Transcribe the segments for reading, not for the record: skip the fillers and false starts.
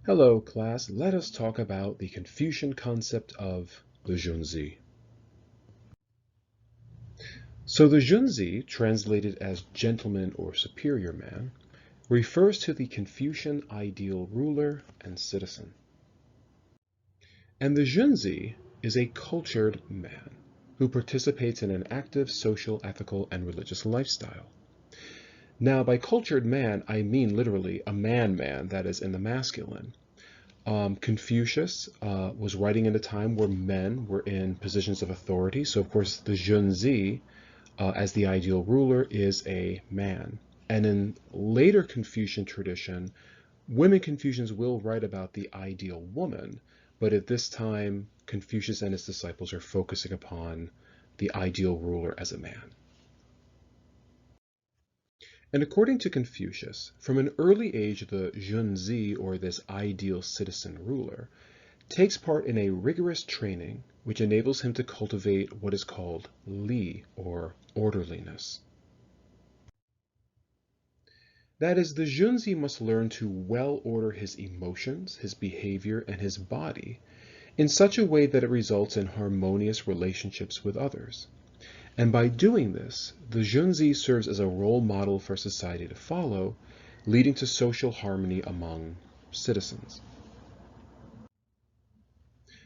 Hello, class. Let us talk about the Confucian concept of the Junzi. So the Junzi, translated as gentleman or superior man, refers to the Confucian ideal ruler and citizen. And the Junzi is a cultured man who participates in an active social, ethical, and religious lifestyle. Now, by cultured man, I mean literally a man, that is in the masculine. Confucius was writing in a time where men were in positions of authority. So, of course, the Junzi, as the ideal ruler, is a man. And in later Confucian tradition, women Confucians will write about the ideal woman. But at this time, Confucius and his disciples are focusing upon the ideal ruler as a man. And according to Confucius, from an early age, the Junzi, or this ideal citizen ruler, takes part in a rigorous training which enables him to cultivate what is called li, or orderliness. That is, the Junzi must learn to well order his emotions, his behavior, and his body in such a way that it results in harmonious relationships with others. And by doing this, the Junzi serves as a role model for society to follow, leading to social harmony among citizens.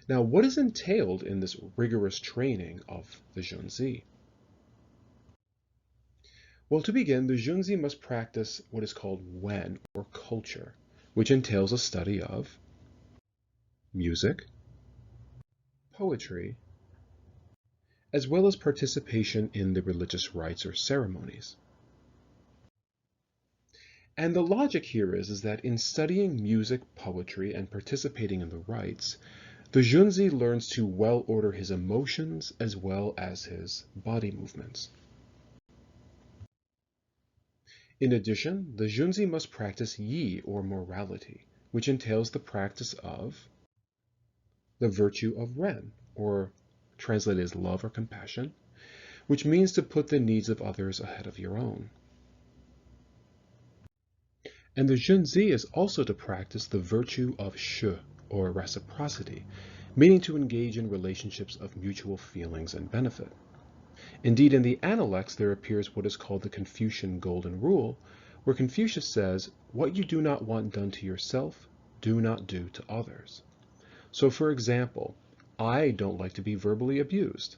Now, what is entailed in this rigorous training of the Junzi? Well, to begin, the Junzi must practice what is called wen, or culture, which entails a study of music, poetry, as well as participation in the religious rites or ceremonies. And the logic here is that in studying music, poetry, and participating in the rites, the Junzi learns to well order his emotions as well as his body movements. In addition, the Junzi must practice yi, or morality, which entails the practice of the virtue of ren, or translated as love or compassion, which means to put the needs of others ahead of your own. And the Junzi is also to practice the virtue of shi, or reciprocity, meaning to engage in relationships of mutual feelings and benefit. Indeed, in the Analects, there appears what is called the Confucian Golden Rule, where Confucius says, "What you do not want done to yourself, do not do to others." So, for example, I don't like to be verbally abused.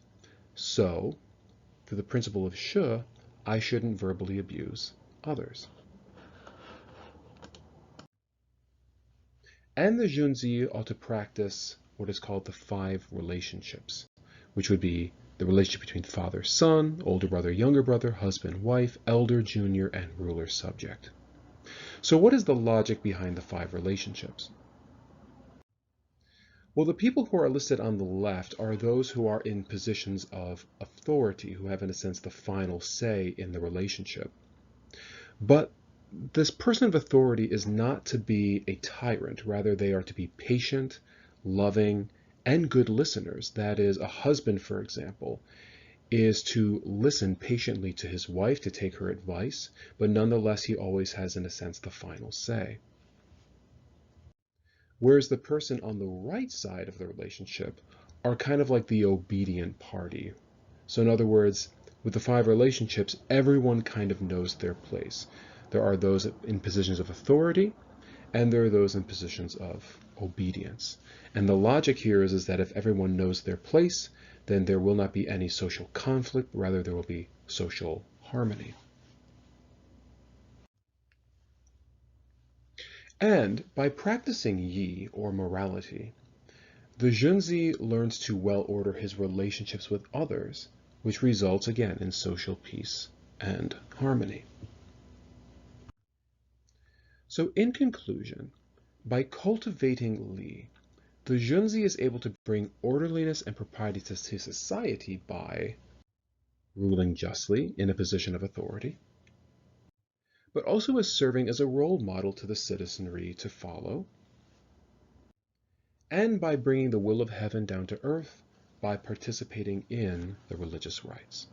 So, through the principle of shi, I shouldn't verbally abuse others. And the Junzi ought to practice what is called the 5 relationships, which would be the relationship between father, son, older brother, younger brother, husband, wife, elder, junior, and ruler, subject. So what is the logic behind the 5 relationships? Well, the people who are listed on the left are those who are in positions of authority, who have, in a sense, the final say in the relationship. But this person of authority is not to be a tyrant. Rather, they are to be patient, loving, and good listeners. That is, a husband, for example, is to listen patiently to his wife, to take her advice, but nonetheless, he always has, in a sense, the final say. Whereas the person on the right side of the relationship are kind of like the obedient party. So in other words, with the 5 relationships, everyone kind of knows their place. There are those in positions of authority, and there are those in positions of obedience. And the logic here is that if everyone knows their place, then there will not be any social conflict, rather there will be social harmony. And by practicing yi, or morality, the Junzi learns to well order his relationships with others, which results again in social peace and harmony. So in conclusion, by cultivating li, the Junzi is able to bring orderliness and propriety to society by ruling justly in a position of authority, but also as serving as a role model to the citizenry to follow, and by bringing the will of heaven down to earth by participating in the religious rites.